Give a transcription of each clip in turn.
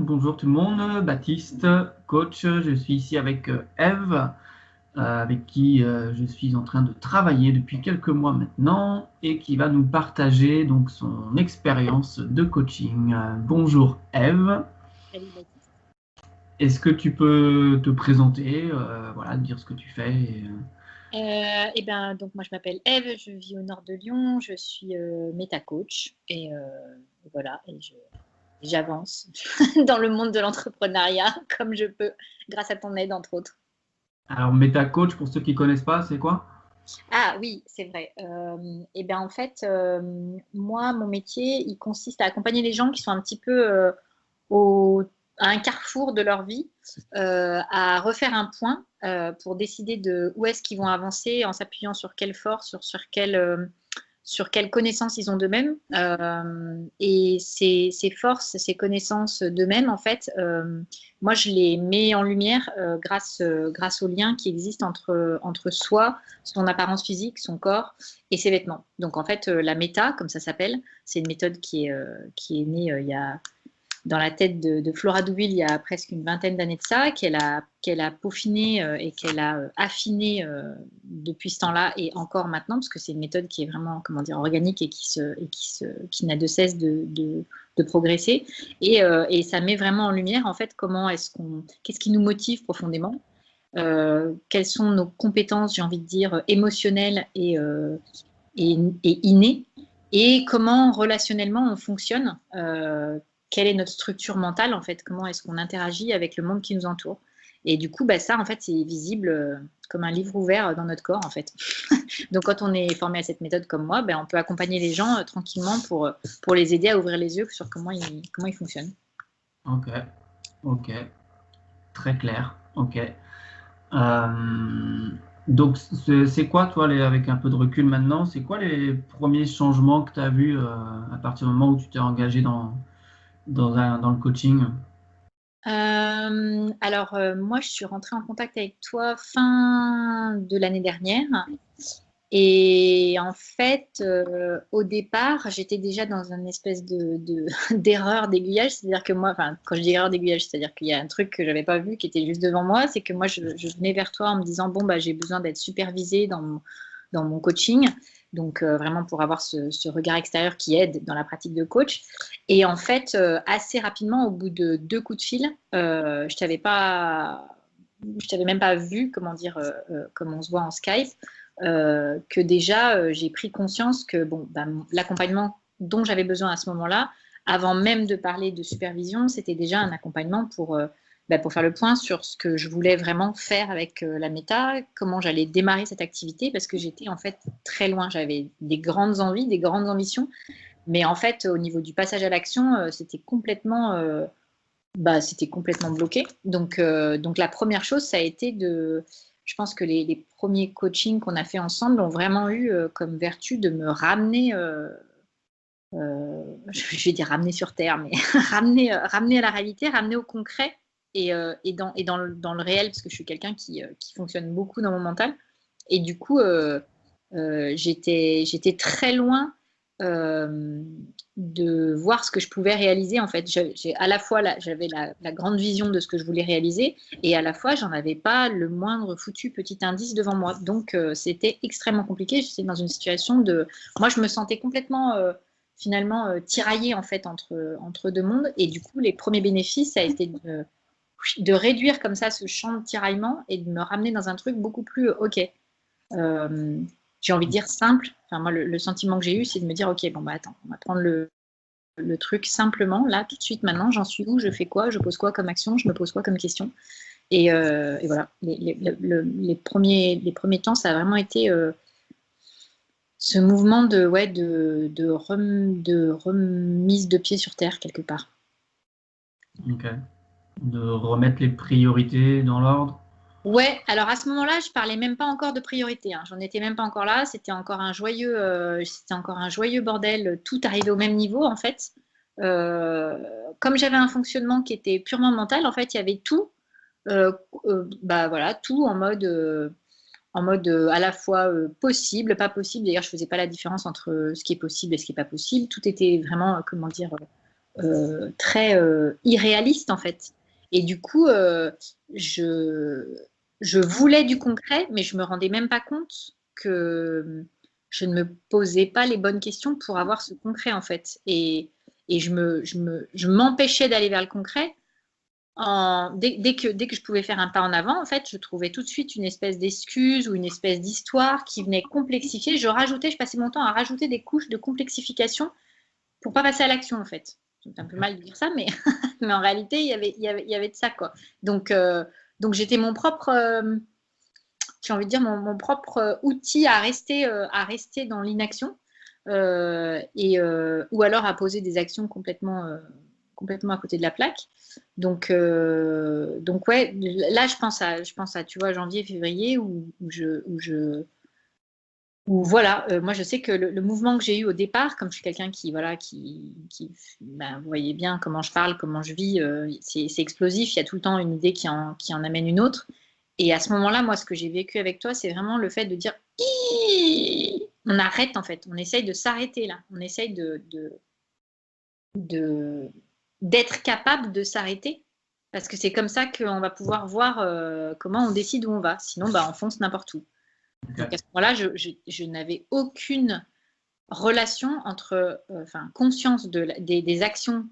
bonjour tout le monde, Baptiste, coach. Je suis ici avec Eve, avec qui je suis en train de travailler depuis quelques mois maintenant et qui va nous partager donc son expérience de coaching. Bonjour Eve, Salut Baptiste. est-ce que tu peux te présenter, voilà, dire ce que tu fais Donc moi je m'appelle Eve, je vis au nord de Lyon, je suis méta coach et voilà, j'avance dans le monde de l'entrepreneuriat comme je peux, grâce à ton aide entre autres. Alors, Meta Coach, pour ceux qui ne connaissent pas, c'est quoi? Ah oui, c'est vrai. En fait, moi mon métier, il consiste à accompagner les gens qui sont un petit peu au, à un carrefour de leur vie, à refaire un point pour décider de où est-ce qu'ils vont avancer en s'appuyant sur quelle force, sur quelles connaissances ils ont d'eux-mêmes. Et ces forces, ces connaissances d'eux-mêmes, en fait, moi, je les mets en lumière grâce au lien qui existe entre soi, son apparence physique, son corps et ses vêtements. Donc, en fait, la méta, comme ça s'appelle, c'est une méthode qui est née il y a dans la tête de Flora Douville il y a presque une vingtaine d'années de ça, qu'elle a peaufiné et qu'elle a affiné depuis ce temps-là et encore maintenant, parce que c'est une méthode qui est vraiment, comment dire, organique et qui n'a de cesse de progresser. Et ça met vraiment en lumière, en fait, qu'est-ce qui nous motive profondément, quelles sont nos compétences, j'ai envie de dire, émotionnelles et innées, et comment relationnellement on fonctionne, quelle est notre structure mentale, en fait, comment est-ce qu'on interagit avec le monde qui nous entoure. Et du coup, ça, en fait, c'est visible comme un livre ouvert dans notre corps, en fait. Donc, quand on est formé à cette méthode comme moi, on peut accompagner les gens tranquillement pour les aider à ouvrir les yeux sur comment ils fonctionnent. Ok, ok, très clair, ok. Euh, donc, c'est quoi, toi, avec un peu de recul maintenant, c'est quoi les premiers changements que tu as vus à partir du moment où tu t'es engagé dans le coaching? Moi, je suis rentrée en contact avec toi fin de l'année dernière. Et en fait, au départ, j'étais déjà dans une espèce d'erreur d'aiguillage. C'est-à-dire que moi, enfin, quand je dis erreur d'aiguillage, c'est-à-dire qu'il y a un truc que j'avais pas vu qui était juste devant moi. C'est que moi, je venais vers toi en me disant, bon, j'ai besoin d'être supervisée dans mon coaching. Donc, vraiment pour avoir ce regard extérieur qui aide dans la pratique de coach. Et en fait, assez rapidement, au bout de 2 coups de fil, je t'avais même pas vu, comment dire, comme on se voit en Skype, que déjà j'ai pris conscience que l'accompagnement dont j'avais besoin à ce moment-là, avant même de parler de supervision, c'était déjà un accompagnement pour faire le point sur ce que je voulais vraiment faire avec la méta, comment j'allais démarrer cette activité, parce que j'étais en fait très loin. J'avais des grandes envies, des grandes ambitions, mais en fait, au niveau du passage à l'action, c'était complètement bloqué. Donc la première chose, ça a été je pense que les premiers coachings qu'on a fait ensemble ont vraiment eu comme vertu de me ramener, je vais dire ramener sur terre, mais ramener à la réalité, ramener au concret et dans le réel, parce que je suis quelqu'un qui fonctionne beaucoup dans mon mental. Et du coup, j'étais très loin de voir ce que je pouvais réaliser. En fait, à la fois j'avais la grande vision de ce que je voulais réaliser, et à la fois j'en avais pas le moindre foutu petit indice devant moi. Donc c'était extrêmement compliqué. J'étais dans une situation moi je me sentais complètement finalement tiraillée en fait entre deux mondes. Et du coup, les premiers bénéfices, ça a été de réduire comme ça ce champ de tiraillement et de me ramener dans un truc beaucoup plus ok. Euh, j'ai envie de dire simple. Enfin, moi, le sentiment que j'ai eu, c'est de me dire, ok, attends, on va prendre le truc simplement, là, tout de suite, maintenant, j'en suis où, je fais quoi, je pose quoi comme action, je me pose quoi comme question. Et voilà, les premiers temps, ça a vraiment été ce mouvement de remise de pied sur terre, quelque part. Ok. De remettre les priorités dans l'ordre. Ouais, alors à ce moment-là, je parlais même pas encore de priorité, hein. J'en étais même pas encore là. C'était encore un joyeux bordel. Tout arrivait au même niveau en fait. Euh, Comme j'avais un fonctionnement qui était purement mental, en fait, il y avait tout, voilà, tout en mode à la fois possible, pas possible. D'ailleurs, je faisais pas la différence entre ce qui est possible et ce qui est pas possible. Tout était vraiment, comment dire, très irréaliste en fait. Et du coup, je voulais du concret, mais je me rendais même pas compte que je ne me posais pas les bonnes questions pour avoir ce concret en fait. Et je m'empêchais d'aller vers le concret. Dès que je pouvais faire un pas en avant, en fait, je trouvais tout de suite une espèce d'excuse ou une espèce d'histoire qui venait complexifier. Je passais mon temps à rajouter des couches de complexification pour pas passer à l'action, en fait. C'est un peu mal de dire ça, mais, mais en réalité, il y avait de ça, quoi. Donc j'étais mon propre, j'ai envie de dire, mon propre outil à rester dans l'inaction, ou alors à poser des actions complètement à côté de la plaque. Donc ouais, là, je pense à tu vois, janvier, février, où voilà, moi je sais que le mouvement que j'ai eu au départ, comme je suis quelqu'un vous voyez bien comment je parle, comment je vis, c'est explosif, il y a tout le temps une idée qui en amène une autre. Et à ce moment-là, moi, ce que j'ai vécu avec toi, c'est vraiment le fait de dire, on arrête en fait, on essaye de s'arrêter là, on essaye d'être capable de s'arrêter, parce que c'est comme ça qu'on va pouvoir voir comment on décide où on va. Sinon, on fonce n'importe où. Okay. Donc à ce moment-là, je n'avais aucune relation entre, conscience des actions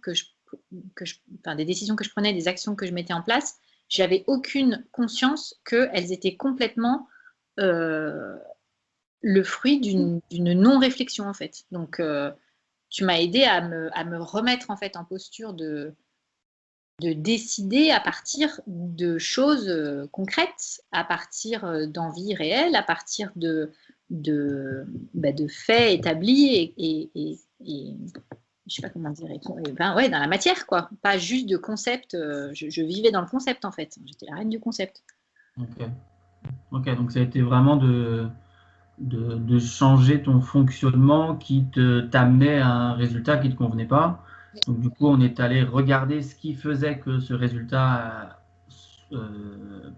des décisions que je prenais, des actions que je mettais en place. J'avais aucune conscience qu'elles étaient complètement le fruit d'une non-réflexion en fait. Donc tu m'as aidé à me remettre en fait en posture de décider à partir de choses concrètes, à partir d'envies réelles, à partir de faits établis et je sais pas comment dire, ouais, dans la matière, quoi. Pas juste de concept. Je vivais dans le concept, en fait. J'étais la reine du concept. Ok, donc ça a été vraiment de changer ton fonctionnement qui t'amenait à un résultat qui ne te convenait pas. Donc du coup, on est allé regarder ce qui faisait que ce résultat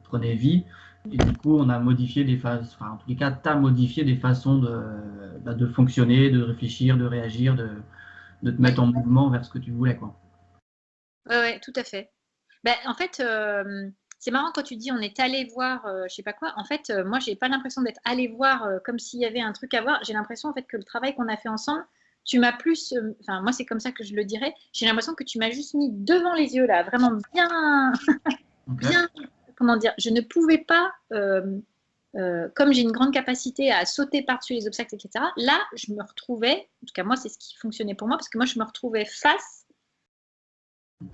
prenait vie. Et du coup, on a modifié des façons, enfin en tous les cas, tu as modifié des façons de fonctionner, de réfléchir, de réagir, de te mettre en mouvement vers ce que tu voulais, quoi. Ouais, tout à fait. En fait, c'est marrant quand tu dis on est allé voir, je sais pas quoi. En fait, moi, j'ai pas l'impression d'être allé voir comme s'il y avait un truc à voir. J'ai l'impression en fait que le travail qu'on a fait ensemble, tu m'as plus, enfin moi c'est comme ça que je le dirais. J'ai l'impression que tu m'as juste mis devant les yeux là, vraiment bien, bien. Comment dire? Je ne pouvais pas, comme j'ai une grande capacité à sauter par-dessus les obstacles, etc. Là, je me retrouvais, en tout cas moi c'est ce qui fonctionnait pour moi, parce que moi je me retrouvais face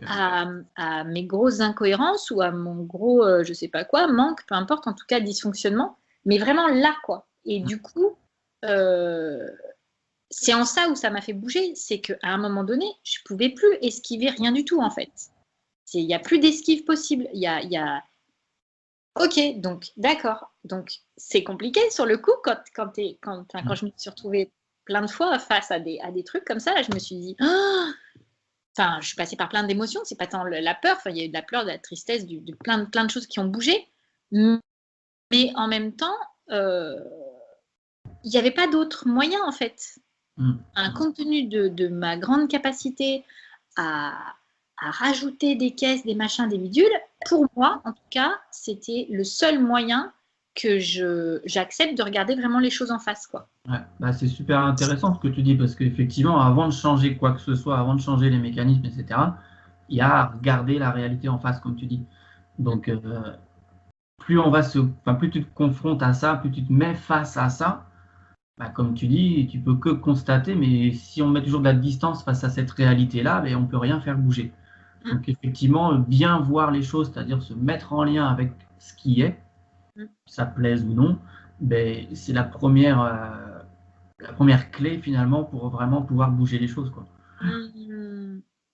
à mes grosses incohérences ou à mon gros, je sais pas quoi, manque, peu importe, en tout cas dysfonctionnement, mais vraiment là, quoi. Et du coup, c'est en ça où ça m'a fait bouger, c'est qu'à un moment donné, je pouvais plus esquiver rien du tout, en fait. Il n'y a plus d'esquive possible. Il y a... Ok, donc d'accord. Donc c'est compliqué sur le coup quand je me suis retrouvée plein de fois face à des trucs comme ça, là, je me suis dit, oh, enfin, je suis passée par plein d'émotions. C'est pas tant la peur. Enfin, il y a eu de la peur, de la tristesse, de plein de choses qui ont bougé. Mais en même temps, il n'y avait pas d'autre moyen, en fait. Compte tenu de ma grande capacité à rajouter des caisses, des machins, des bidules, pour moi, en tout cas, c'était le seul moyen que j'accepte de regarder vraiment les choses en face, quoi. Ouais, c'est super intéressant ce que tu dis parce qu'effectivement, avant de changer quoi que ce soit, avant de changer les mécanismes, etc., il y a à regarder la réalité en face, comme tu dis. Donc, plus plus tu te confrontes à ça, plus tu te mets face à ça, comme tu dis, tu peux que constater, mais si on met toujours de la distance face à cette réalité-là, on ne peut rien faire bouger. Donc, effectivement, bien voir les choses, c'est-à-dire se mettre en lien avec ce qui est, ça plaise ou non, c'est la première clé finalement pour vraiment pouvoir bouger les choses, quoi.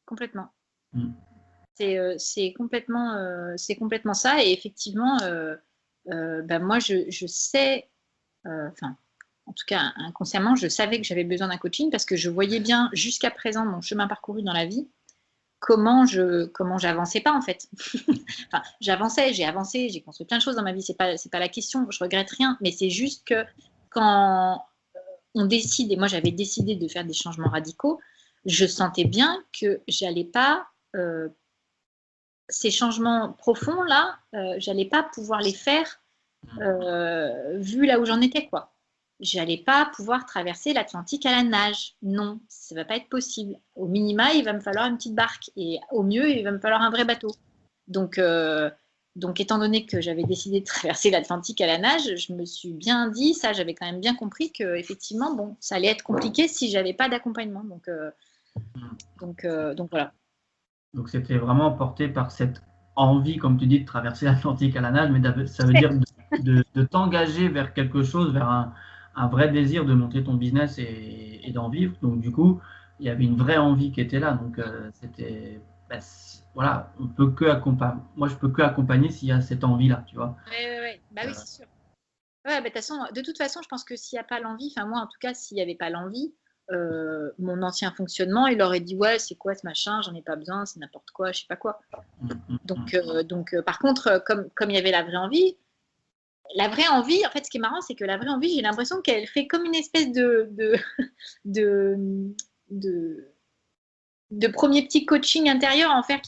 Complètement. C'est complètement ça. Et effectivement, moi, je sais, enfin, en tout cas inconsciemment, je savais que j'avais besoin d'un coaching parce que je voyais bien jusqu'à présent mon chemin parcouru dans la vie, comment j'avançais pas en fait. Enfin, j'ai avancé, j'ai construit plein de choses dans ma vie. C'est pas la question. Je regrette rien, mais c'est juste que quand on décide, et moi j'avais décidé de faire des changements radicaux, je sentais bien que j'allais pas, ces changements profonds là, j'allais pas pouvoir les faire vu là où j'en étais, quoi. J'allais pas pouvoir traverser l'Atlantique à la nage. Non, ça va pas être possible. Au minima, il va me falloir une petite barque et au mieux, il va me falloir un vrai bateau. Donc, étant donné que j'avais décidé de traverser l'Atlantique à la nage, je me suis bien dit, ça, j'avais quand même bien compris que effectivement, bon, ça allait être compliqué si j'avais pas d'accompagnement. Donc voilà. Donc c'était vraiment porté par cette envie, comme tu dis, de traverser l'Atlantique à la nage, mais ça veut dire de t'engager vers quelque chose, vers un vrai désir de monter ton business et d'en vivre. Donc du coup, il y avait une vraie envie qui était là. Donc c'était, voilà, on peut que accompagner. Moi, je peux que accompagner s'il y a cette envie-là, tu vois. Ouais. Bah oui, c'est sûr. Ouais, bah, de toute façon, je pense que s'il n'y a pas l'envie, enfin moi en tout cas, s'il n'y avait pas l'envie, mon ancien fonctionnement, il aurait dit ouais, c'est quoi ce machin, j'en ai pas besoin, c'est n'importe quoi, je sais pas quoi. Donc, par contre, comme il y avait la vraie envie, en fait, ce qui est marrant, c'est que la vraie envie, j'ai l'impression qu'elle fait comme une espèce de, de, de premier petit coaching intérieur en fait,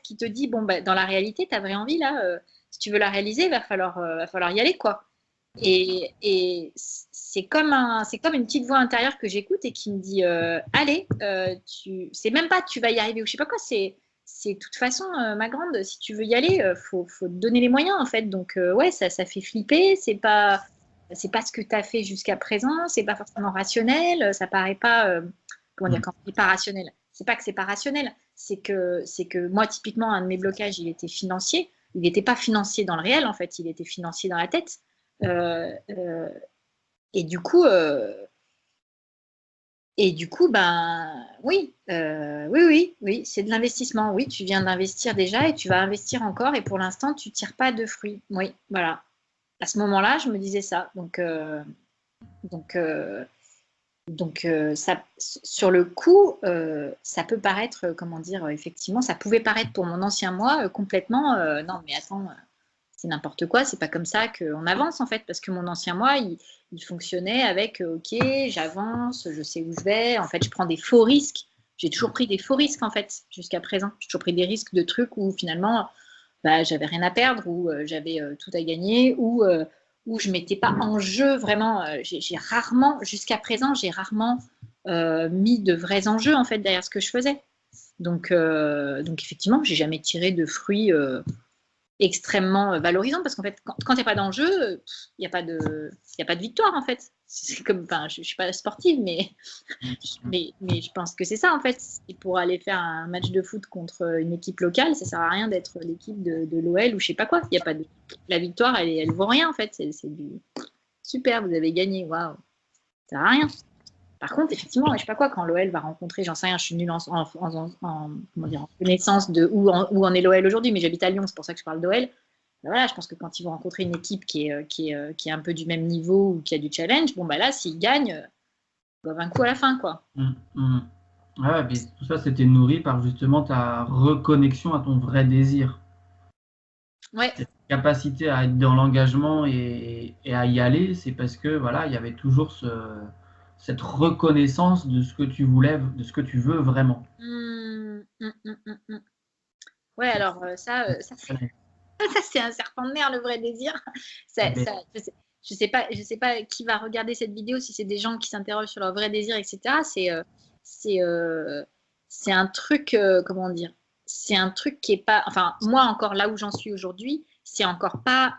qui te dit bon, bah, dans la réalité, ta vraie envie là, si tu veux la réaliser, il va falloir y aller, quoi. Et c'est comme une petite voix intérieure que j'écoute et qui me dit allez, c'est même pas tu vas y arriver ou je sais pas quoi, c'est de toute façon, ma grande, si tu veux y aller, faut te donner les moyens en fait. Donc ouais, ça fait flipper, c'est pas ce que tu as fait jusqu'à présent, c'est pas forcément rationnel, ça paraît pas comment dire, quand on dit pas rationnel, c'est pas que c'est pas rationnel, c'est que moi typiquement un de mes blocages, il était financier, il n'était pas financier dans le réel en fait, il était financier dans la tête. Euh, euh, et du coup, ben oui, c'est de l'investissement. Oui, tu viens d'investir déjà et tu vas investir encore et pour l'instant, tu tires pas de fruits. Oui, voilà. À ce moment-là, je me disais ça. Donc, ça, sur le coup, ça peut paraître, comment dire, effectivement, ça pouvait paraître pour mon ancien moi complètement, non, mais attends, c'est n'importe quoi, c'est pas comme ça qu'on avance en fait, parce que mon ancien moi, il fonctionnait avec, ok, j'avance, je sais où je vais, en fait, je prends des faux risques. J'ai toujours pris des faux risques en fait, jusqu'à présent. J'ai toujours pris des risques de trucs où finalement, bah, j'avais rien à perdre, ou j'avais tout à gagner, ou je mettais pas en jeu vraiment. J'ai rarement, jusqu'à présent, j'ai rarement mis de vrais enjeux en fait derrière ce que je faisais. Donc effectivement, j'ai jamais tiré de fruits extrêmement valorisant parce qu'en fait, quand il n'y a pas d'enjeu, il n'y a pas de victoire en fait. C'est comme, enfin, je ne suis pas sportive, mais je pense que c'est ça en fait. Et pour aller faire un match de foot contre une équipe locale, ça sert à rien d'être l'équipe de l'OL ou je sais pas quoi. Il y a pas de la victoire, elle vaut rien en fait. C'est du super, vous avez gagné, waouh, ça sert à rien. Par contre, effectivement, je sais pas quoi, quand l'OL va rencontrer, j'en sais rien, je suis nulle comment dire, en connaissance de où en est l'OL aujourd'hui, mais j'habite à Lyon, c'est pour ça que je parle d'OL. Ben voilà, je pense que quand ils vont rencontrer une équipe qui est un peu du même niveau ou qui a du challenge, bon, bah là, s'ils gagnent, ils doivent un coup à la fin, quoi. Ouais, mais tout ça, c'était nourri par justement ta reconnexion à ton vrai désir. Ouais. Cette capacité à être dans l'engagement et à y aller, c'est parce que voilà, il y avait toujours cette reconnaissance de ce que tu voulais, de ce que tu veux vraiment. Ouais, alors ça c'est un serpent de mer, le vrai désir. Eh ben, Je sais pas qui va regarder cette vidéo, si c'est des gens qui s'interrogent sur leur vrai désir, etc. C'est, euh, c'est un truc, comment dire, c'est un truc qui est pas, enfin, moi encore là où j'en suis aujourd'hui, c'est encore pas,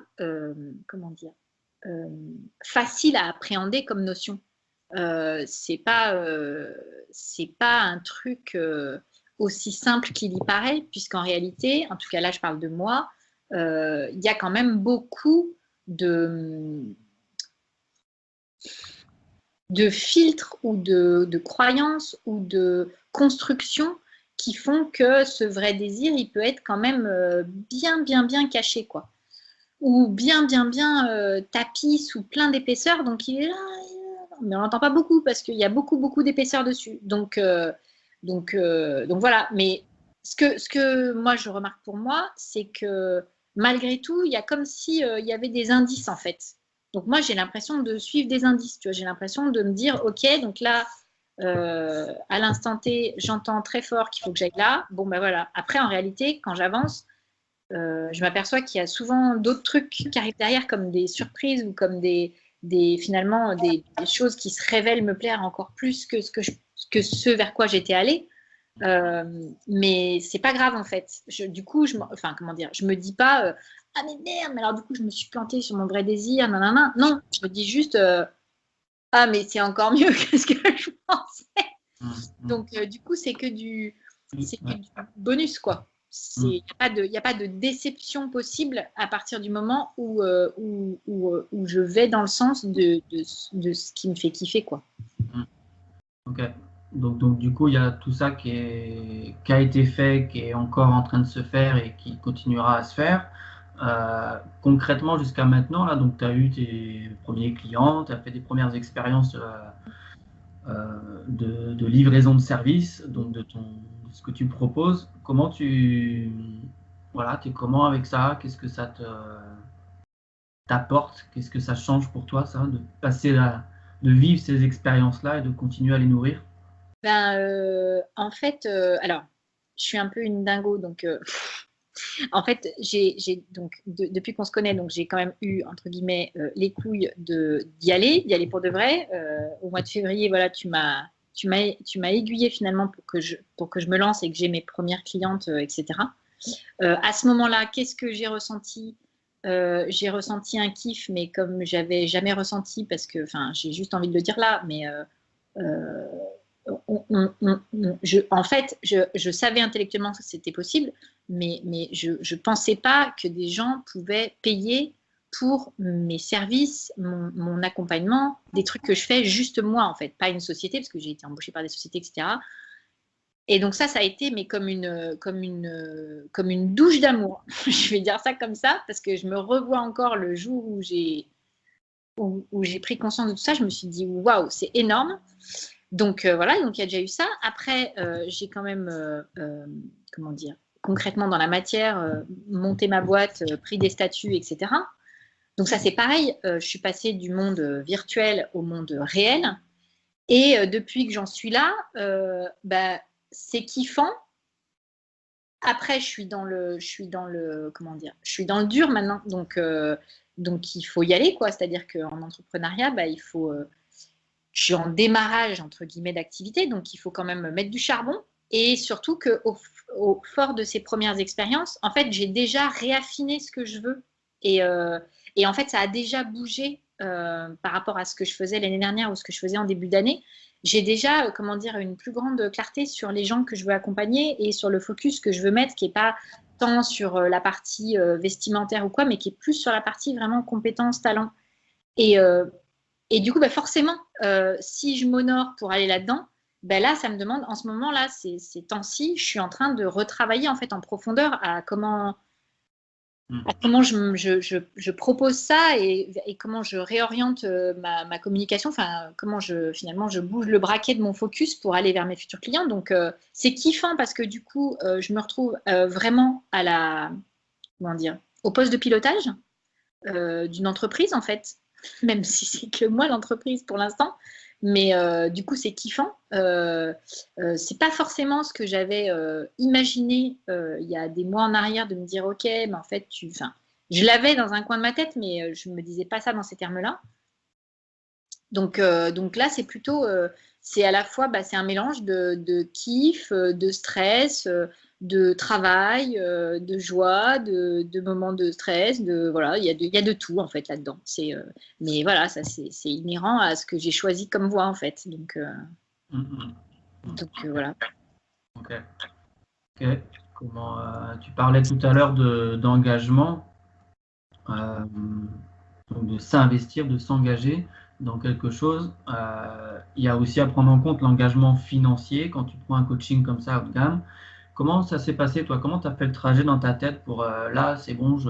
comment dire, euh, facile à appréhender comme notion. Euh, c'est pas, euh, c'est pas un truc aussi simple qu'il y paraît, puisqu'en réalité, en tout cas là je parle de moi, il y a quand même beaucoup de filtres ou de croyances ou de constructions qui font que ce vrai désir, il peut être quand même bien caché, quoi. Ou bien tapis sous plein d'épaisseur, donc il est là, mais on n'entend pas beaucoup parce qu'il y a beaucoup d'épaisseur dessus. Donc voilà. Mais ce que moi je remarque pour moi, c'est que malgré tout, il y a comme si il y avait des indices en fait. Donc moi j'ai l'impression de suivre des indices. Tu vois, j'ai l'impression de me dire ok, donc là à l'instant T, j'entends très fort qu'il faut que j'aille là. Bon, ben voilà. Après, en réalité, quand j'avance, je m'aperçois qu'il y a souvent d'autres trucs qui arrivent derrière, comme des surprises ou comme finalement des choses qui se révèlent me plaire encore plus que ce vers quoi j'étais allée. Mais c'est pas grave en fait. Du coup, enfin, comment dire, je me dis pas ah mais merde, mais alors du coup je me suis plantée sur mon vrai désir, nanana. Non, je me dis juste ah mais c'est encore mieux que ce que je pensais. Donc du coup c'est que du bonus quoi. Il n'y a pas de déception possible à partir du moment où je vais dans le sens de ce qui me fait kiffer quoi. Ok. Donc du coup, il y a tout ça qui a été fait, qui est encore en train de se faire et qui continuera à se faire. Concrètement, jusqu'à maintenant, là, donc tu as eu tes premiers clients, tu as fait des premières expériences de livraison de services, donc de ce que tu proposes. Comment voilà, tu es comment avec ça? Qu'est-ce que ça t'apporte? Qu'est-ce que ça change pour toi, ça, de passer de vivre ces expériences-là et de continuer à les nourrir? En fait, alors, je suis un peu une dingo, donc en fait, donc depuis qu'on se connaît, donc j'ai quand même eu entre guillemets les couilles d'y aller pour de vrai. Au mois de février, voilà, tu m'as aiguillé finalement pour que je me lance et que j'ai mes premières clientes, etc. À ce moment-là, qu'est-ce que j'ai ressenti? J'ai ressenti un kiff, mais comme j'avais jamais ressenti, parce que, enfin, j'ai juste envie de le dire là, mais en fait, je savais intellectuellement que c'était possible, mais je ne pensais pas que des gens pouvaient payer pour mes services, mon accompagnement, des trucs que je fais juste moi, en fait, pas une société, parce que j'ai été embauchée par des sociétés, etc. Et donc ça a été mais comme une douche d'amour. Je vais dire ça comme ça, parce que je me revois encore le jour où j'ai pris conscience de tout ça. Je me suis dit, waouh, c'est énorme. Donc voilà, donc il y a déjà eu ça. Après, j'ai quand même, comment dire, concrètement dans la matière, monté ma boîte, pris des statuts, etc. Donc ça c'est pareil, je suis passée du monde virtuel au monde réel. Et depuis que j'en suis là, c'est kiffant. Après, je suis dans le, comment dire, je suis dans le dur maintenant. Donc il faut y aller, quoi. C'est-à-dire qu'en entrepreneuriat, je suis en démarrage, entre guillemets, d'activité, donc il faut quand même mettre du charbon. Et surtout qu'au fort de ces premières expériences, en fait, j'ai déjà réaffiné ce que je veux. Et en fait, ça a déjà bougé par rapport à ce que je faisais l'année dernière ou ce que je faisais en début d'année. J'ai déjà, comment dire, une plus grande clarté sur les gens que je veux accompagner et sur le focus que je veux mettre, qui n'est pas tant sur la partie vestimentaire ou quoi, mais qui est plus sur la partie vraiment compétences, talent. Et du coup, forcément, si je m'honore pour aller là-dedans, là, ça me demande, en ce moment-là, ces temps-ci, je suis en train de retravailler en fait en profondeur à comment je propose ça et comment je réoriente ma communication, enfin, comment finalement je bouge le braquet de mon focus pour aller vers mes futurs clients. Donc, c'est kiffant parce que du coup, je me retrouve vraiment comment dire, au poste de pilotage d'une entreprise en fait, même si c'est que moi l'entreprise pour l'instant. Mais du coup, c'est kiffant. C'est pas forcément ce que j'avais imaginé il y a des mois en arrière de me dire ok, mais en fait, je l'avais dans un coin de ma tête, mais je me disais pas ça dans ces termes-là. Donc là, c'est plutôt, c'est à la fois, c'est un mélange de kiff, de stress, de travail, de joie, de moments de stress, voilà, il y a de tout en fait là-dedans. Mais voilà, ça c'est inhérent à ce que j'ai choisi comme voie en fait. Donc voilà. Ok. Tu parlais tout à l'heure d'engagement, donc de s'investir, de s'engager dans quelque chose. Il y a aussi à prendre en compte l'engagement financier quand tu prends un coaching comme ça haut de gamme. Comment ça s'est passé, toi? Comment tu as fait le trajet dans ta tête pour là, c'est bon, je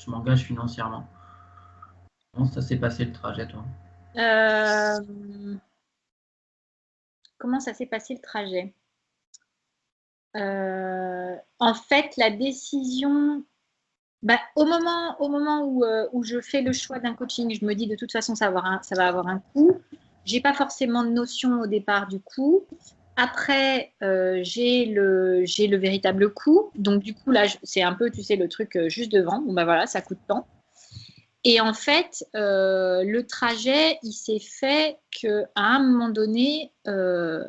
m'engage financièrement? Comment ça s'est passé le trajet, toi? Comment ça s'est passé le trajet? En fait, la décision, au moment où je fais le choix d'un coaching, je me dis de toute façon ça va avoir un coût. j'ai pas forcément de notion au départ du coût. Après, j'ai le véritable coût. Donc, du coup, là, c'est un peu, tu sais, le truc juste devant. Bon, bah voilà, ça coûte tant. Et en fait, le trajet, il s'est fait qu'à un moment donné, je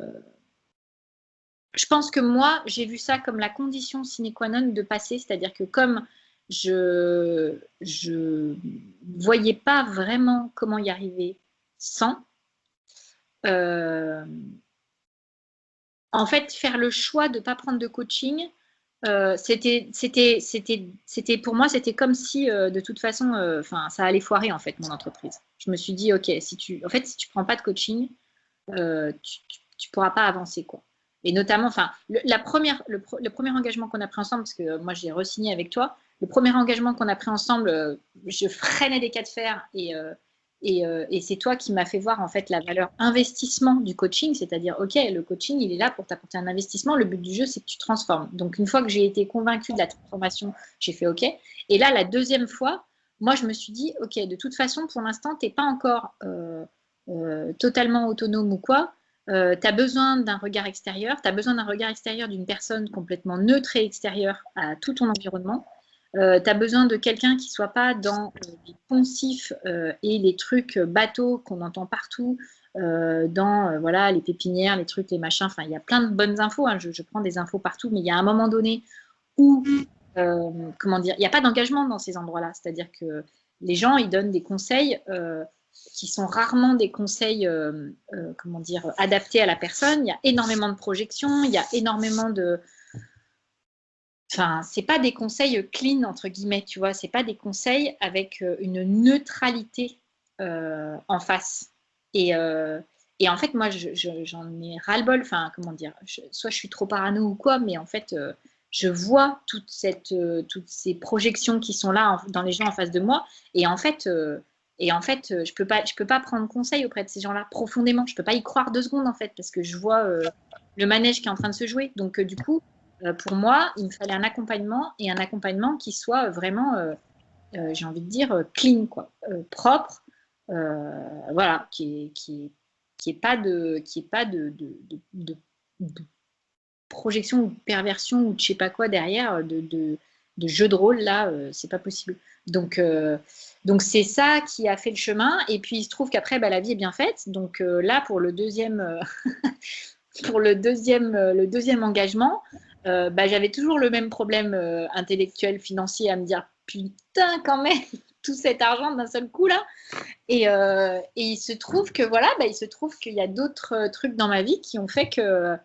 pense que moi, j'ai vu ça comme la condition sine qua non de passer. C'est-à-dire que comme je voyais pas vraiment comment y arriver sans, euh, en fait, faire le choix de ne pas prendre de coaching, c'était pour moi, c'était comme si de toute façon, ça allait foirer en fait mon entreprise. Je me suis dit, ok, si tu prends pas de coaching, tu pourras pas avancer quoi. Et notamment, le premier engagement qu'on a pris ensemble, parce que moi j'ai re-signé avec toi, le premier engagement qu'on a pris ensemble, je freinais des cas de fer et c'est toi qui m'as fait voir en fait la valeur investissement du coaching, c'est-à-dire ok, le coaching il est là pour t'apporter un investissement, le but du jeu c'est que tu transformes. Donc une fois que j'ai été convaincue de la transformation, j'ai fait ok. Et là la deuxième fois, moi je me suis dit ok, de toute façon pour l'instant tu n'es pas encore totalement autonome ou quoi. Tu as besoin d'un regard extérieur, tu as besoin d'un regard extérieur d'une personne complètement neutre et extérieure à tout ton environnement. Tu as besoin de quelqu'un qui ne soit pas dans les poncifs et les trucs bateaux qu'on entend partout, dans voilà, les pépinières, les trucs, les machins. Enfin, il y a plein de bonnes infos. Hein, je prends des infos partout, mais il y a un moment donné où, comment dire, il n'y a pas d'engagement dans ces endroits-là. C'est-à-dire que les gens, ils donnent des conseils qui sont rarement des conseils, comment dire, adaptés à la personne. Il y a énormément de projections, il y a énormément de... Enfin, c'est pas des conseils clean, entre guillemets, tu vois. C'est pas des conseils avec une neutralité en face. Et, et en fait, moi, j'en ai ras-le-bol. Enfin, comment dire, soit je suis trop parano ou quoi, mais en fait, je vois toutes ces projections qui sont là dans les gens en face de moi. Et en fait, je peux pas prendre conseil auprès de ces gens-là profondément. Je peux pas y croire 2 secondes, en fait, parce que je vois le manège qui est en train de se jouer. Donc, du coup, pour moi, il me fallait un accompagnement et un accompagnement qui soit vraiment, j'ai envie de dire, clean, quoi, propre, voilà, qui est pas de projection ou de perversion ou de je sais pas quoi derrière, de jeu de rôle, là, c'est pas possible. Donc c'est ça qui a fait le chemin. Et puis il se trouve qu'après, bah, la vie est bien faite. Donc là, pour le deuxième, le deuxième engagement, bah, j'avais toujours le même problème intellectuel, financier, à me dire putain, quand même, tout cet argent d'un seul coup là. Et il se trouve que voilà, bah, il se trouve qu'il y a d'autres trucs dans ma vie qui ont fait que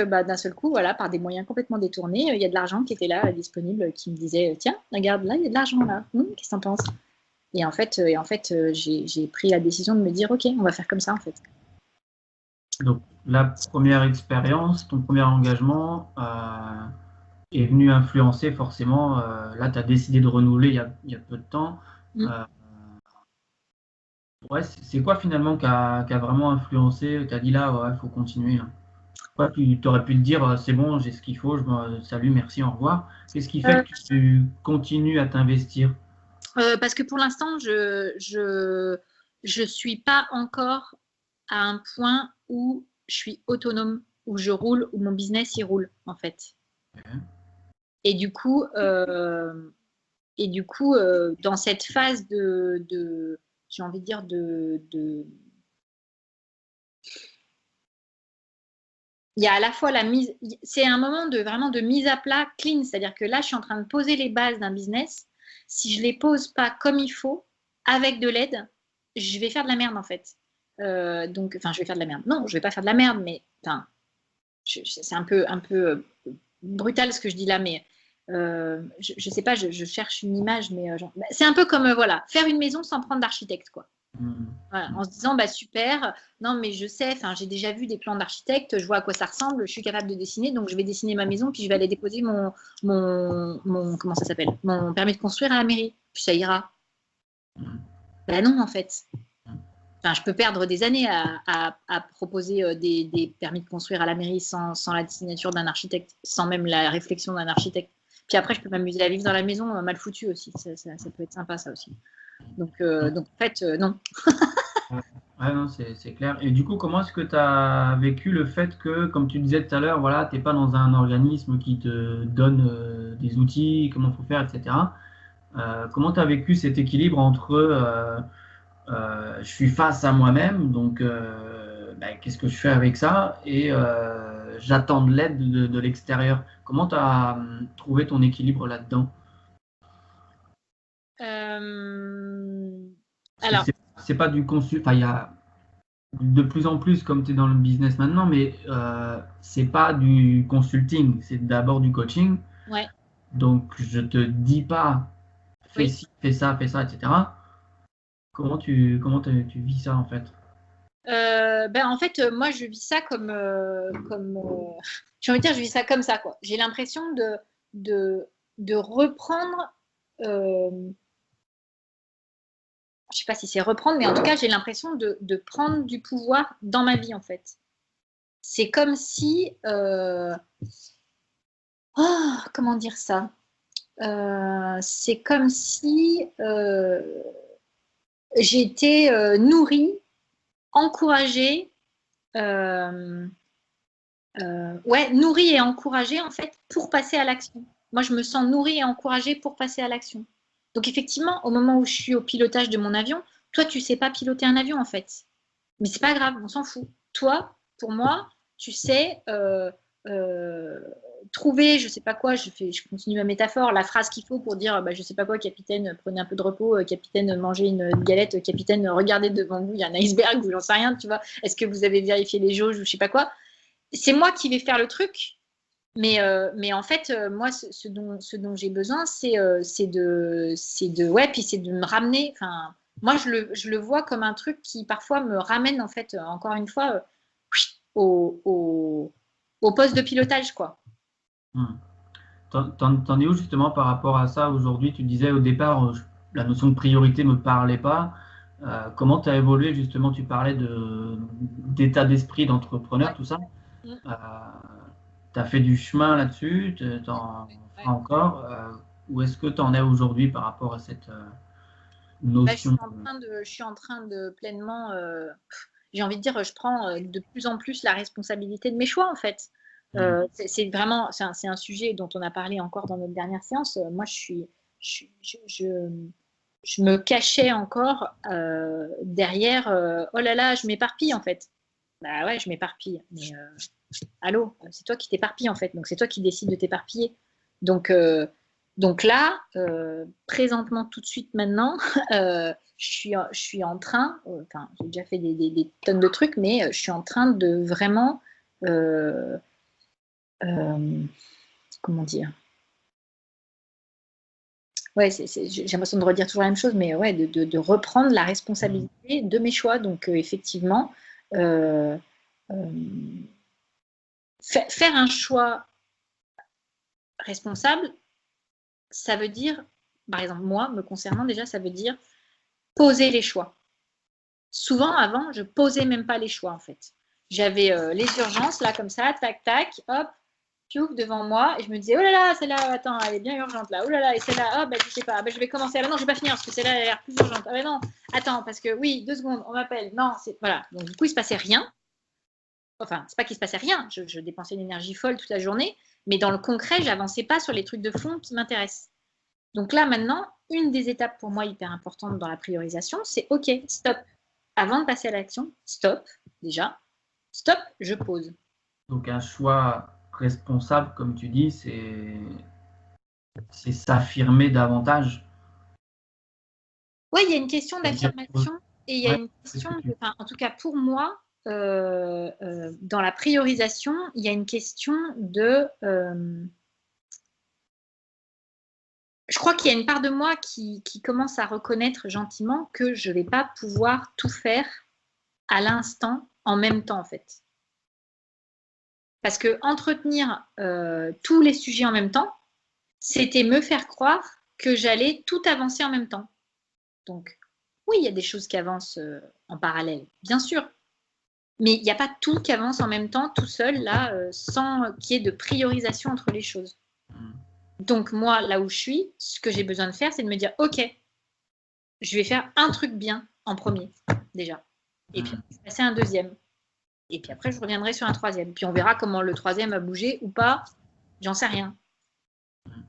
bah, d'un seul coup, voilà, par des moyens complètement détournés, il y a de l'argent qui était là, disponible, qui me disait tiens, regarde, là, il y a de l'argent là. Qu'est-ce que t'en penses? Et en fait, j'ai pris la décision de me dire ok, on va faire comme ça en fait. Donc, la première expérience, ton premier engagement est venu influencer forcément. Là, tu as décidé de renouveler il y a peu de temps. Ouais, c'est quoi finalement qui a vraiment influencé? Tu as dit là, il faut continuer. Là. Quoi, tu aurais pu te dire, c'est bon, j'ai ce qu'il faut, salut, merci, au revoir. Qu'est-ce qui fait que tu continues à t'investir? Parce que pour l'instant, je suis pas encore à un point où je suis autonome, où je roule, où mon business il roule en fait. Okay. Et du coup, dans cette phase j'ai envie de dire il y a à la fois c'est un moment vraiment de mise à plat clean, c'est-à-dire que là, je suis en train de poser les bases d'un business. Si je les pose pas comme il faut, avec de l'aide, je vais faire de la merde en fait. Donc, enfin, je vais faire de la merde. Non, je vais pas faire de la merde, mais enfin, c'est un peu brutal ce que je dis là, mais je sais pas, je cherche une image, mais c'est un peu comme voilà, faire une maison sans prendre d'architecte, quoi. Voilà, en se disant bah super, non mais je sais, enfin j'ai déjà vu des plans d'architecte, je vois à quoi ça ressemble, je suis capable de dessiner, donc je vais dessiner ma maison, puis je vais aller déposer mon comment ça s'appelle, mon permis de construire à la mairie, puis ça ira. Bah non en fait. Enfin, je peux perdre des années à proposer des permis de construire à la mairie sans la signature d'un architecte, sans même la réflexion d'un architecte. Puis après, je peux m'amuser à vivre dans la maison mal foutue aussi. Ça peut être sympa, ça aussi. Donc en fait, non. Ouais, non, c'est clair. Et du coup, comment est-ce que tu as vécu le fait que, comme tu disais tout à l'heure, voilà, tu n'es pas dans un organisme qui te donne des outils, comment il faut faire, etc. Comment tu as vécu cet équilibre entre je suis face à moi-même, donc ben, qu'est-ce que je fais avec ça, et j'attends de l'aide de l'extérieur. Comment tu as trouvé ton équilibre là-dedans? Parce que Alors, c'est pas du consul, enfin, il y a de plus en plus, comme tu es dans le business maintenant, mais c'est pas du consulting, c'est d'abord du coaching. ouais, Donc, je te dis pas fais oui. ci, fais ça, etc. Tu vis ça en fait? Ben, en fait, moi, je vis ça j'ai envie de dire, je vis ça comme ça, quoi. J'ai l'impression de, de reprendre, je sais pas si c'est reprendre, mais en tout cas, j'ai l'impression de prendre du pouvoir dans ma vie, en fait. C'est comme si, comment dire ça? C'est comme si j'étais nourrie, encouragée, euh, ouais, nourrie et encouragée en fait pour passer à l'action. Moi, je me sens nourrie et encouragée pour passer à l'action. Donc effectivement, au moment où je suis au pilotage de mon avion, toi, tu sais pas piloter un avion en fait. Mais c'est pas grave, on s'en fout. Toi, pour moi, tu sais euh, trouver, je sais pas quoi, je continue ma métaphore, la phrase qu'il faut pour dire, bah, je sais pas quoi, capitaine, prenez un peu de repos, capitaine, mangez une galette, capitaine, regardez devant vous, il y a un iceberg ou j'en sais rien, tu vois. Est-ce que vous avez vérifié les jauges ou je sais pas quoi. C'est moi qui vais faire le truc, mais en fait, moi, ce dont j'ai besoin, ouais, puis c'est de me ramener. Enfin, moi, je le vois comme un truc qui parfois me ramène, en fait, encore une fois, au, au, au poste de pilotage, quoi. Hmm. T'en es où justement par rapport à ça aujourd'hui? Tu disais au départ, la notion de priorité me parlait pas. Comment tu as évolué justement? Tu parlais d'état d'esprit d'entrepreneur, Ouais. tout ça. Mm. Euh, tu as fait du chemin là-dessus, tu en feras Ouais. encore. Où est-ce que tu en es aujourd'hui par rapport à cette Bah, notion? je suis en train de pleinement, j'ai envie de dire, je prends de plus en plus la responsabilité de mes choix, en fait. Hmm. C'est vraiment, c'est un sujet dont on a parlé encore dans notre dernière séance. Moi, je, je, je, je me cachais encore derrière, oh là là, je m'éparpille, en fait. Bah ouais, je m'éparpille. Mais allô, c'est toi qui t'éparpilles, en fait. Donc, c'est toi qui décides de t'éparpiller. Donc, donc là, présentement, tout de suite maintenant, je suis en train, enfin, j'ai déjà fait des tonnes de trucs, mais je suis en train de vraiment, euh, euh, comment dire? Ouais, j'ai l'impression de redire toujours la même chose, mais ouais, de reprendre la responsabilité de mes choix. Donc, effectivement, euh, euh, faire un choix responsable, ça veut dire, par exemple, moi, me concernant déjà, ça veut dire poser les choix. Souvent, avant, je posais même pas les choix, en fait. J'avais les urgences, là, comme ça, tac, tac, hop, piouf, devant moi, et je me disais, oh là là, celle-là, attends, elle est bien urgente, là, oh là là, et celle-là, oh, bah, je sais pas, bah, je vais commencer, ah, bah, non, je vais pas finir, parce que celle-là, elle a l'air plus urgente, ah, bah, non, attends, parce que, oui, 2 secondes, on m'appelle, non, c'est, voilà. Donc, du coup, il se passait rien, enfin, c'est pas qu'il se passait rien, je dépensais une énergie folle toute la journée, mais dans le concret, j'avançais pas sur les trucs de fond qui m'intéressent. Donc là, maintenant, une des étapes pour moi hyper importantes dans la priorisation, c'est OK, stop. Avant de passer à l'action, stop, déjà. Stop, je pose. Donc un choix responsable, comme tu dis, c'est s'affirmer davantage. Oui, il y a une question C'est-à-dire, d'affirmation et il y a ouais, une qu'est-ce question, que tu... enfin, en tout cas pour moi, dans la priorisation, il y a une question de... je crois qu'il y a une part de moi qui commence à reconnaître gentiment que je ne vais pas pouvoir tout faire à l'instant, en même temps, en fait. Parce que entretenir tous les sujets en même temps, c'était me faire croire que j'allais tout avancer en même temps. Donc, oui, il y a des choses qui avancent en parallèle, bien sûr. Mais il n'y a pas tout qui avance en même temps, tout seul, là, sans qu'il y ait de priorisation entre les choses. Donc, moi, là où je suis, ce que j'ai besoin de faire, c'est de me dire, OK, je vais faire un truc bien en premier, déjà. Et puis, je vais passer à un deuxième. Et puis après, je reviendrai sur un troisième. Puis on verra comment le troisième a bougé ou pas. J'en sais rien.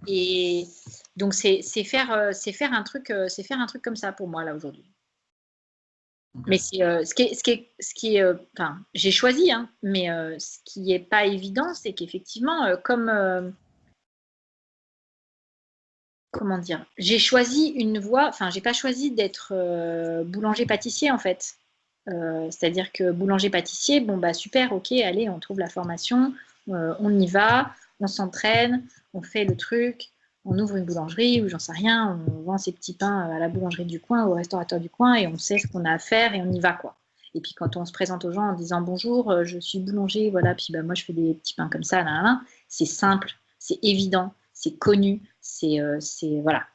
Et donc, c'est faire un truc comme ça pour moi, là, aujourd'hui. Ok. Mais ce qui est enfin, j'ai choisi, hein, mais ce qui n'est pas évident, c'est qu'effectivement, comment dire, j'ai choisi une voie, enfin, j'ai pas choisi d'être boulanger-pâtissier, en fait. C'est-à-dire que boulanger-pâtissier, bon, bah super, ok, allez, on trouve la formation, on y va, on s'entraîne, on fait le truc, on ouvre une boulangerie ou j'en sais rien, on vend ses petits pains à la boulangerie du coin, au restaurateur du coin et on sait ce qu'on a à faire et on y va, quoi. Et puis quand on se présente aux gens en disant bonjour, je suis boulanger, voilà, puis bah, moi je fais des petits pains comme ça, là, là, c'est simple, c'est évident, c'est connu, voilà.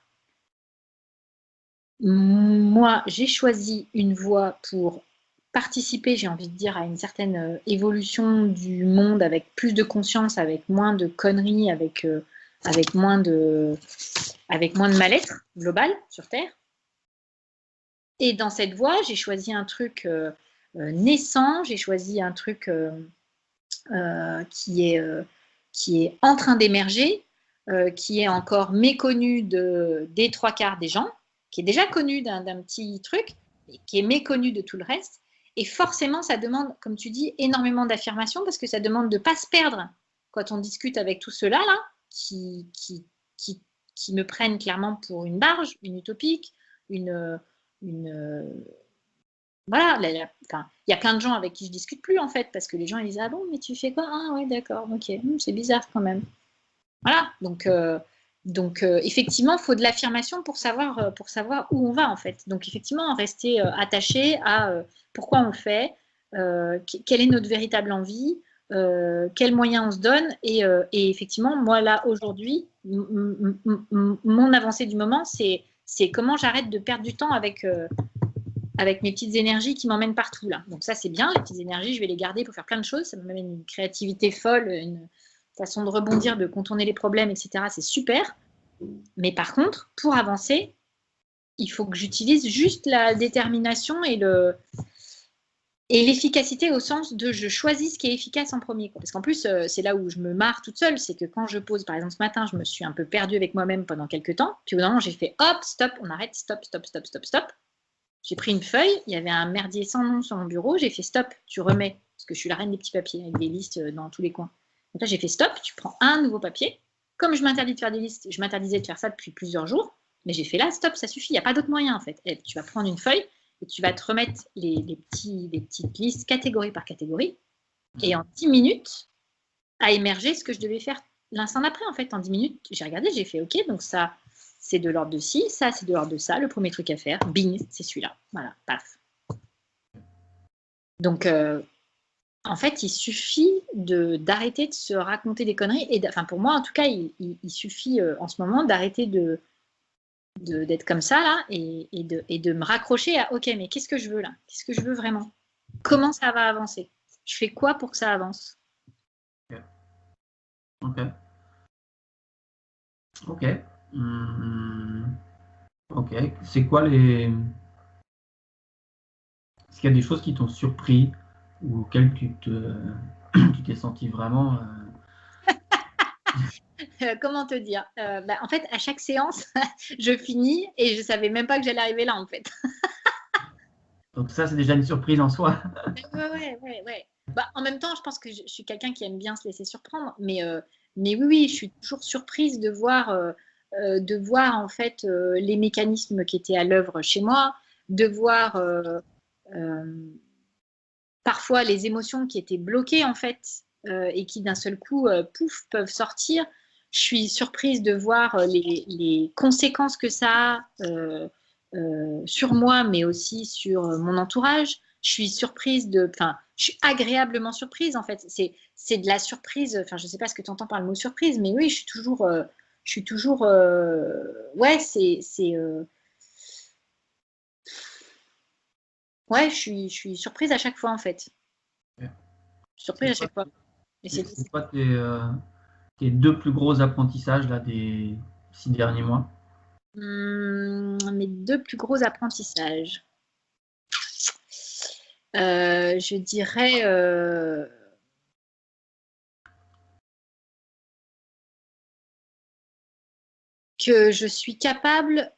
Moi, j'ai choisi une voie pour participer, j'ai envie de dire, à une certaine évolution du monde avec plus de conscience, avec moins de conneries, avec moins de mal-être global sur Terre. Et dans cette voie, j'ai choisi un truc naissant, j'ai choisi un truc qui est en train d'émerger, qui est encore méconnu des trois quarts des gens, qui est déjà connu d'un petit truc, et qui est méconnu de tout le reste. Et forcément, ça demande, comme tu dis, énormément d'affirmation parce que ça demande de ne pas se perdre quand on discute avec tout cela là, qui me prennent clairement pour une barge, une utopique, une voilà, enfin, il y a plein de gens avec qui je discute plus en fait, parce que les gens ils disent ah bon mais tu fais quoi? Ah ouais d'accord, ok, c'est bizarre quand même. Voilà, donc effectivement, il faut de l'affirmation pour savoir où on va en fait. Donc effectivement, rester attaché à pourquoi on le fait, quelle est notre véritable envie, quels moyens on se donne, et effectivement, moi là aujourd'hui, mon avancée du moment, c'est comment j'arrête de perdre du temps avec mes petites énergies qui m'emmènent partout là. Donc ça c'est bien, les petites énergies, je vais les garder pour faire plein de choses, ça m'amène une créativité folle, une façon de rebondir, de contourner les problèmes, etc. C'est super. Mais par contre, pour avancer, il faut que j'utilise juste la détermination et l'efficacité au sens de je choisis ce qui est efficace en premier. Parce qu'en plus, c'est là où je me marre toute seule, c'est que quand je pose, par exemple ce matin, je me suis un peu perdue avec moi-même pendant quelques temps, puis au bout d'un moment, j'ai fait hop, stop, on arrête, stop, stop, stop, stop, stop. J'ai pris une feuille, il y avait un merdier sans nom sur mon bureau, j'ai fait stop, tu remets, parce que je suis la reine des petits papiers, avec des listes dans tous les coins. Donc là, j'ai fait stop, tu prends un nouveau papier. Comme je m'interdis de faire des listes, je m'interdisais de faire ça depuis plusieurs jours, mais j'ai fait là, stop, ça suffit, il n'y a pas d'autre moyen en fait. Et tu vas prendre une feuille et tu vas te remettre les petites listes catégorie par catégorie. Et en 10 minutes, a émergé ce que je devais faire l'instant d'après en fait. En 10 minutes, j'ai regardé, j'ai fait ok, donc ça, c'est de l'ordre de ci, ça, c'est de l'ordre de ça. Le premier truc à faire, bing, c'est celui-là. Voilà, paf. Donc, en fait, il suffit d'arrêter de se raconter des conneries. Et enfin, pour moi, en tout cas, il suffit en ce moment d'arrêter d'être comme ça là et de me raccrocher à ok, mais qu'est-ce que je veux là? Qu'est-ce que je veux vraiment? Comment ça va avancer? Je fais quoi pour que ça avance? Ok. Ok. Ok. C'est quoi les. Est-ce qu'il y a des choses qui t'ont surpris ou auxquelles tu t'es senti vraiment. Comment te dire? En fait, à chaque séance, je finis et je savais même pas que j'allais arriver là, en fait. Donc ça, c'est déjà une surprise en soi. Ouais. En même temps, je pense que je suis quelqu'un qui aime bien se laisser surprendre, mais oui, je suis toujours surprise de voir en fait les mécanismes qui étaient à l'œuvre chez moi, de voir parfois les émotions qui étaient bloquées en fait et qui d'un seul coup, pouf, peuvent sortir. Je suis surprise de voir les conséquences que ça a sur moi, mais aussi sur mon entourage. Je suis je suis agréablement surprise en fait. C'est de la surprise. Enfin, je sais pas ce que tu entends par le mot surprise, mais oui, je suis toujours, ouais, ouais, je suis surprise à chaque fois en fait. Surprise à chaque fois. C'est quoi tes deux plus gros apprentissages là, des 6 derniers mois? Mes deux plus gros apprentissages. Je dirais que je suis capable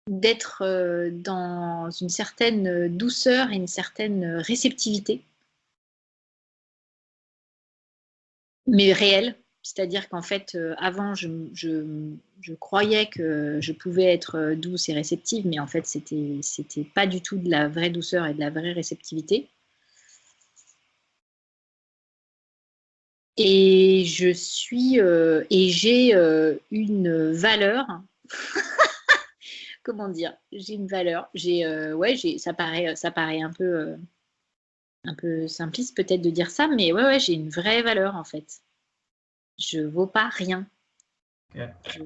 d'être dans une certaine douceur et une certaine réceptivité, mais réelle. C'est-à-dire qu'en fait, avant, je croyais que je pouvais être douce et réceptive, mais en fait, c'était pas du tout de la vraie douceur et de la vraie réceptivité. Et j'ai une valeur. Comment dire? J'ai une valeur. Ouais, ça paraît un peu simpliste peut-être de dire ça, mais ouais, j'ai une vraie valeur en fait. Je vaux pas rien. Ok.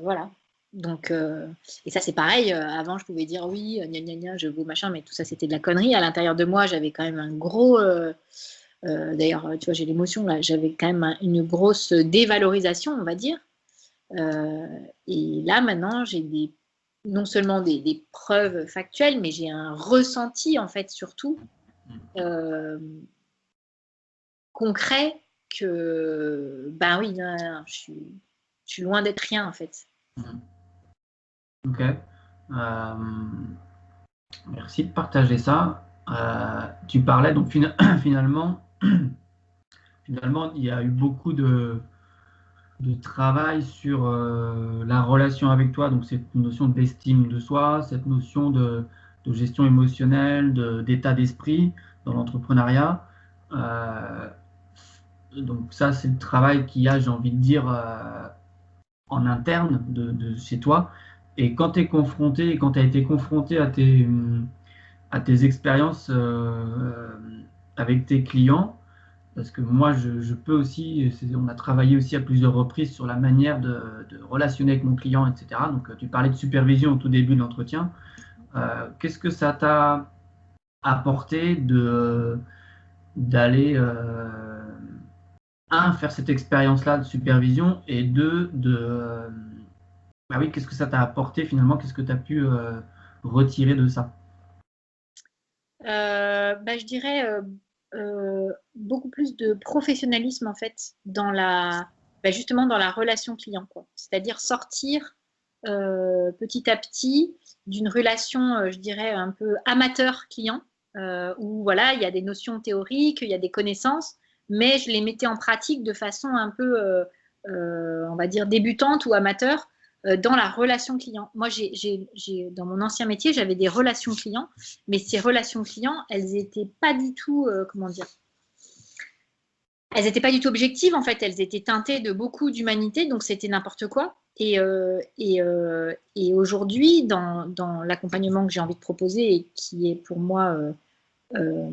Voilà. Donc, et ça c'est pareil. Avant, je pouvais dire oui, gna gna gna, je vaux machin, mais tout ça c'était de la connerie. À l'intérieur de moi, j'avais quand même un gros. D'ailleurs, tu vois, j'ai l'émotion là. J'avais quand même une grosse dévalorisation, on va dire. Euh, et là, maintenant, j'ai non seulement des preuves factuelles, mais j'ai un ressenti, en fait, surtout euh, concret que, ben oui, non, je suis loin d'être rien, en fait. Ok. Merci de partager ça. Tu parlais donc finalement, finalement, il y a eu beaucoup de travail sur la relation avec toi, donc cette notion d'estime de soi, cette notion de gestion émotionnelle, d'état d'esprit dans l'entrepreneuriat. Euh, donc ça, c'est le travail qu'il y a, j'ai envie de dire, en interne de chez toi. Et quand tu es confronté, et quand tu as été confronté à tes expériences avec tes clients, parce que moi, je peux aussi, on a travaillé aussi à plusieurs reprises sur la manière de relationner avec mon client, etc. Donc, tu parlais de supervision au tout début de l'entretien. Qu'est-ce que ça t'a apporté d'aller, un, faire cette expérience-là de supervision et deux, bah oui, qu'est-ce que ça t'a apporté finalement? Qu'est-ce que tu as pu retirer de ça? Bah, je dirais beaucoup plus de professionnalisme, en fait, bah, justement dans la relation client, quoi. C'est-à-dire sortir petit à petit d'une relation, je dirais, un peu amateur-client, où voilà, il y a des notions théoriques, il y a des connaissances, mais je les mettais en pratique de façon un peu, on va dire, débutante ou amateur dans la relation client. Moi, dans mon ancien métier, j'avais des relations clients, mais ces relations clients, elles n'étaient pas du tout, comment dire, elles n'étaient pas du tout objectives, en fait, elles étaient teintées de beaucoup d'humanité, donc c'était n'importe quoi. Et aujourd'hui, dans l'accompagnement que j'ai envie de proposer et qui est pour moi euh,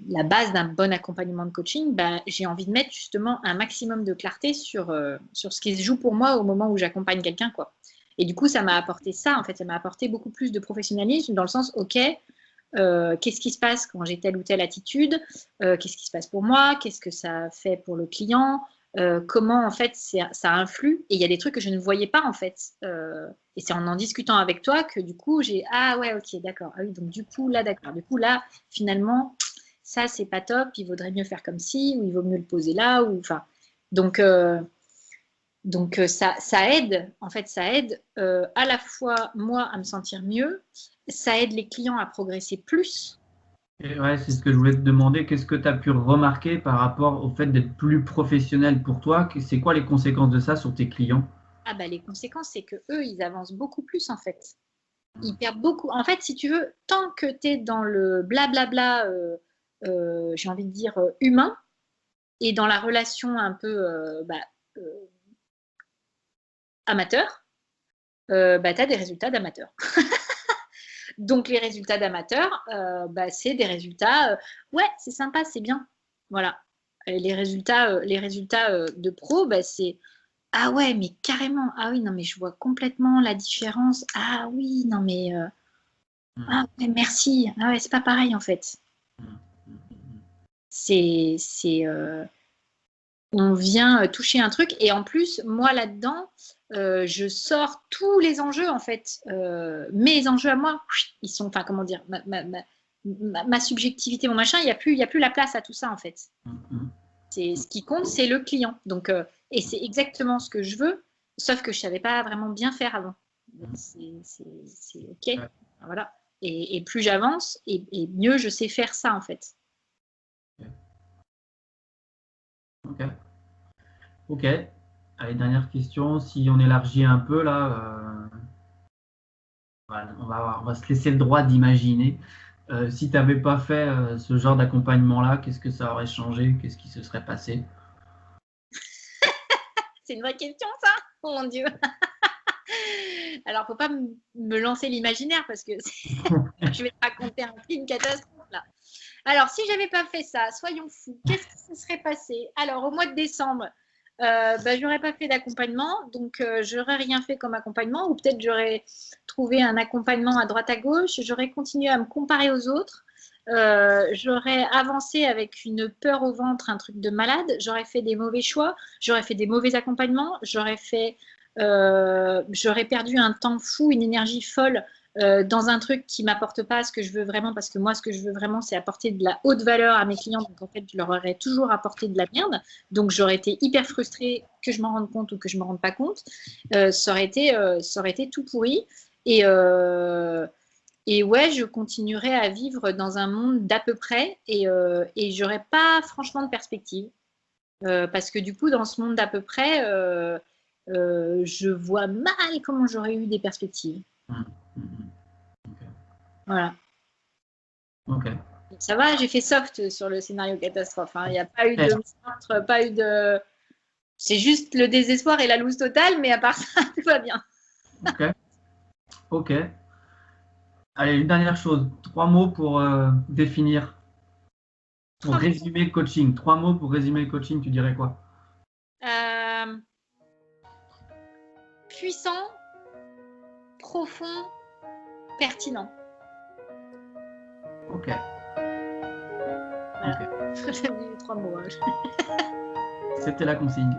la base d'un bon accompagnement de coaching, bah, j'ai envie de mettre justement un maximum de clarté sur ce qui se joue pour moi au moment où j'accompagne quelqu'un, quoi. Et du coup, ça m'a apporté ça, en fait, ça m'a apporté beaucoup plus de professionnalisme dans le sens, ok, qu'est-ce qui se passe quand j'ai telle ou telle attitude, qu'est-ce qui se passe pour moi, qu'est-ce que ça fait pour le client, comment en fait ça influe. Et il y a des trucs que je ne voyais pas en fait. Et c'est en discutant avec toi que du coup j'ai ah ouais ok d'accord ah oui donc du coup là d'accord du coup là finalement ça c'est pas top, il vaudrait mieux faire comme ci ou il vaut mieux le poser là ou enfin donc ça aide, en fait, ça aide à la fois moi à me sentir mieux, ça aide les clients à progresser plus. Et ouais, c'est ce que je voulais te demander. Qu'est-ce que tu as pu remarquer par rapport au fait d'être plus professionnel pour toi? C'est quoi les conséquences de ça sur tes clients? Ah bah les conséquences, c'est que eux, ils avancent beaucoup plus en fait. Ils perdent beaucoup. En fait, si tu veux, tant que tu es dans le blablabla, j'ai envie de dire humain, et dans la relation un peu euh, amateur, bah, tu as des résultats d'amateur. Donc les résultats d'amateur, bah, c'est des résultats, ouais, c'est sympa, c'est bien. Voilà. Et les résultats de pro, bah, c'est ah ouais, mais carrément, ah oui, non, mais je vois complètement la différence. Ah oui, non, mais ah ouais, merci. Ah ouais, c'est pas pareil en fait. C'est on vient toucher un truc. Et en plus, moi, là-dedans, je sors tous les enjeux, en fait. Mes enjeux à moi, ils sont, enfin, comment dire, ma subjectivité, mon machin, il n'y a plus la place à tout ça, en fait. Ce qui compte, c'est le client. Donc, et c'est exactement ce que je veux, sauf que je ne savais pas vraiment bien faire avant. C'est OK. Ouais. Voilà. Et plus j'avance, et mieux je sais faire ça, en fait. Ok. Ok. Allez, dernière question. Si on élargit un peu là, voilà, on va se laisser le droit d'imaginer. Si tu n'avais pas fait ce genre d'accompagnement-là, qu'est-ce que ça aurait changé? Qu'est-ce qui se serait passé? C'est une vraie question, ça? Oh mon Dieu! Alors, faut pas me lancer l'imaginaire parce que je vais te raconter une catastrophe là. Alors, si j'avais pas fait ça, soyons fous, qu'est-ce qui se serait passé? Alors, au mois de décembre, j'aurais pas fait d'accompagnement, donc j'aurais rien fait comme accompagnement, ou peut-être j'aurais trouvé un accompagnement à droite à gauche, j'aurais continué à me comparer aux autres, j'aurais avancé avec une peur au ventre, un truc de malade, j'aurais fait des mauvais choix, j'aurais fait des mauvais accompagnements, j'aurais perdu un temps fou, une énergie folle dans un truc qui m'apporte pas ce que je veux vraiment, parce que moi, ce que je veux vraiment, c'est apporter de la haute valeur à mes clients. Donc, en fait, je leur aurais toujours apporté de la merde. Donc, j'aurais été hyper frustrée, que je m'en rende compte ou que je ne m'en rende pas compte. Ça aurait été tout pourri. Et ouais, je continuerai à vivre dans un monde d'à peu près, et j'aurais pas franchement de perspective. Parce que du coup, dans ce monde d'à peu près, je vois mal comment j'aurais eu des perspectives. Okay. Voilà. Ok. Ça va, j'ai fait soft sur le scénario catastrophe. Il n'y a pas eu de meurtre, pas eu de. C'est juste le désespoir et la loose totale, mais à part ça, tout va bien. Ok. Ok. Allez, une dernière chose. 3 mots pour définir, pour résumer le coaching. 3 mots pour résumer le coaching, tu dirais quoi? Puissant, profond, pertinent. Ok. Voilà. Okay. 3 mots. C'était la consigne.